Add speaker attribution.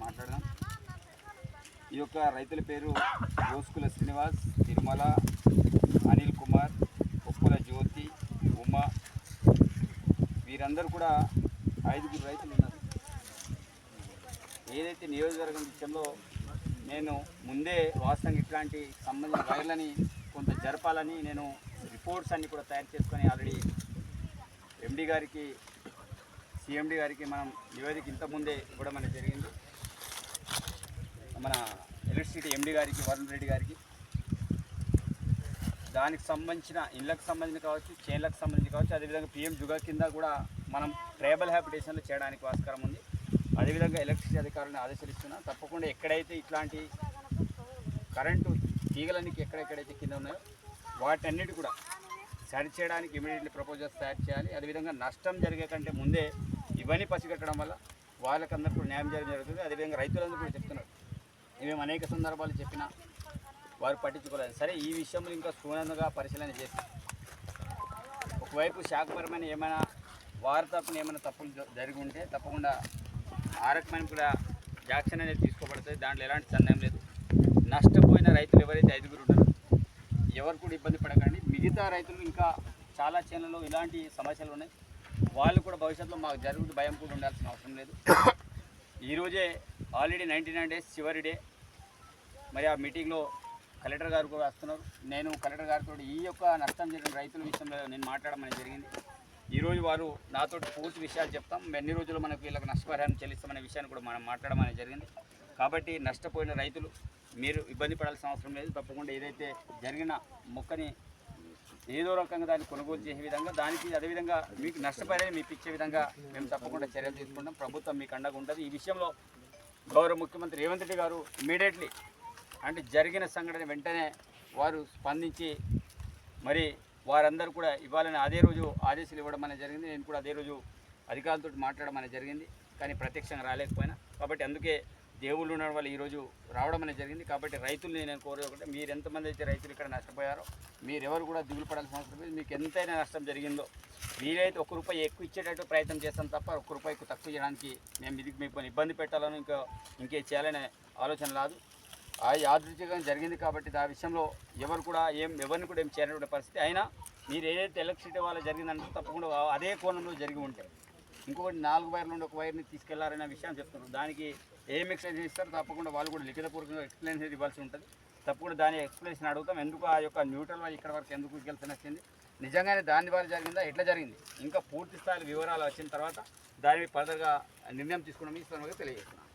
Speaker 1: మాట్లాడదాం. ఈ యొక్క రైతుల పేరు జోస్కుల శ్రీనివాస్, తిరుమల, అనిల్ కుమార్, కొప్పుల జ్యోతి, ఉమా. వీరందరూ కూడా 5 రైతులు ఉన్నారు. ఏదైతే నియోజకవర్గం విషయంలో నేను ముందే వాస్తవంగా ఇట్లాంటి సంబంధించిన వైర్లని కొంత జరపాలని నేను రిపోర్ట్స్ అన్నీ కూడా తయారు చేసుకొని ఆల్రెడీ ఎండి గారికి, సిఎండి గారికి మనం నివేదిక ఇంతకుముందే ఇవ్వడం అనేది జరిగింది. మన ఎలక్ట్రిసిటీ ఎండి గారికి, వరుణ్ రెడ్డి గారికి. దానికి సంబంధించిన ఇళ్ళకు సంబంధించి కావచ్చు, చేన్లకు సంబంధించి కావచ్చు, అదేవిధంగా పిఎం జుగా కింద కూడా మనం ట్రైబల్ హ్యాబిటేషన్లు చేయడానికి ఆస్కారం ఉంది. అదేవిధంగా ఎలక్ట్రిసిటీ అధికారులను ఆదేశిస్తున్నా, తప్పకుండా ఎక్కడైతే ఇట్లాంటి కరెంటు తీగలన్నీ ఎక్కడెక్కడైతే కింద ఉన్నాయో వాటన్నిటి కూడా సరి చేయడానికి ఇమీడియట్లీ ప్రపోజల్స్ తయారు చేయాలి. అదేవిధంగా నష్టం జరిగే కంటే ముందే ఇవన్నీ పసిగట్టడం వల్ల వాళ్ళకందరూ కూడా న్యాయం జరుగుతుంది. అదేవిధంగా రైతులందరూ కూడా చెప్తున్నారు, మేము అనేక సందర్భాలు చెప్పినా వారు పట్టించుకోలేదు. సరే, ఈ విషయంలో ఇంకా క్షుణ్ణంగా పరిశీలన చేసి ఒకవైపు శాఖపరమైన ఏమైనా వారి తప్పున ఏమైనా తప్పులు జరిగి ఉంటే తప్పకుండా ఆ రకమైన కూడా యాక్షన్ అనేది తీసుకోబడుతుంది. దాంట్లో ఎలాంటి సందేహం లేదు. నష్టపోయిన రైతులు ఎవరైతే 5 ఉంటారో ఎవరు కూడా ఇబ్బంది పడకండి. మిగతా రైతులు ఇంకా చాలా చేనులలో ఇలాంటి సమస్యలు ఉన్నాయి. వాళ్ళు కూడా భవిష్యత్తులో మాకు జరుగుతుంది భయం కూడా ఉండాల్సిన అవసరం లేదు. ఈరోజే ఆల్రెడీ 99 డేస్ చివరి డే. మరి ఆ మీటింగ్లో కలెక్టర్ గారు కూడా వస్తున్నారు. నేను కలెక్టర్ గారితో ఈ యొక్క నష్టం జరిగిన రైతుల విషయంలో నేను మాట్లాడమని జరిగింది. ఈరోజు వారు నాతో పూర్తి విషయాలు చెప్తాం, ఎన్ని రోజులు మనకు వీళ్ళకి నష్టపరిహారం చెల్లిస్తామనే విషయాన్ని కూడా మనం మాట్లాడమని జరిగింది. కాబట్టి నష్టపోయిన రైతులు మీరు ఇబ్బంది పడాల్సిన అవసరం లేదు. తప్పకుండా ఏదైతే జరిగిన మొక్కని ఏదో రకంగా దాన్ని కొనుగోలు చేసే విధంగా దానికి అదేవిధంగా మీకు నష్టపరిహారం మీకు ఇచ్చే విధంగా మేము తప్పకుండా చర్యలు తీసుకుంటాం. ప్రభుత్వం మీకు అండగా ఉంటుంది. ఈ విషయంలో గౌరవ ముఖ్యమంత్రి రేవంత్ రెడ్డి గారు ఇమీడియట్లీ అంటే జరిగిన సంఘటన వెంటనే వారు స్పందించి మరి వారందరూ కూడా ఇవ్వాలని అదే రోజు ఆదేశాలు ఇవ్వడం అనేది జరిగింది. నేను కూడా అదే రోజు అధికారులతో మాట్లాడడం అనేది జరిగింది, కానీ ప్రత్యక్షంగా రాలేకపోయినా. కాబట్టి అందుకే దేవుళ్ళు ఉండడం వల్ల ఈరోజు రావడం అనేది జరిగింది. కాబట్టి రైతుల్ని నేను కోరే ఒకటే, మీరు ఎంతమంది అయితే రైతులు ఇక్కడ నష్టపోయారో మీరెవరు కూడా దిగులు పడాల్సిన అవసరం లేదు. మీకు ఎంతైనా నష్టం జరిగిందో వీలైతే ₹1 ఎక్కువ ఇచ్చేటట్టు ప్రయత్నం చేస్తాం తప్ప ₹1 తక్కువ చేయడానికి మేము మీకు ఇబ్బంది పెట్టాలని ఇంకే చేయాలనే ఆలోచన రాదు. ఆ యాదృచ్ఛికంగా జరిగింది కాబట్టి ఆ విషయంలో ఎవరు కూడా ఎవరిని కూడా ఏం చేయనటువంటి పరిస్థితి. అయినా మీరు ఏదైతే ఎలక్ట్రిసిటీ వల్ల జరిగిందంటే తప్పకుండా అదే కోణంలో జరిగి ఉంటాయి. ఇంకొకటి 4 వైర్లు ఉండి 1 వైర్ని తీసుకెళ్లారనే విషయం చెప్తున్నారు. దానికి ఏం ఎక్స్ప్లెయిన్ ఇస్తారు తప్పకుండా వాళ్ళు కూడా లిఖితపూర్వకంగా ఎక్స్ప్లెయిన్ ఇవ్వాల్సి ఉంటుంది. తప్పకుండా దాని ఎక్స్ప్లెనేషన్ అడుగుతాం. ఎందుకు ఆ యొక్క న్యూట్రల్ వైర్ ఇక్కడ వరకు ఎందుకు తీసుకెళ్తాను వచ్చింది, నిజంగానే దాని వల్ల జరిగిందా, ఎట్లా జరిగింది, ఇంకా పూర్తి స్థాయి వివరాలు వచ్చిన తర్వాత దాని ఫర్దర్గా నిర్ణయం తీసుకున్నాం. ఈ సందర్భంగా తెలియజేస్తున్నాం.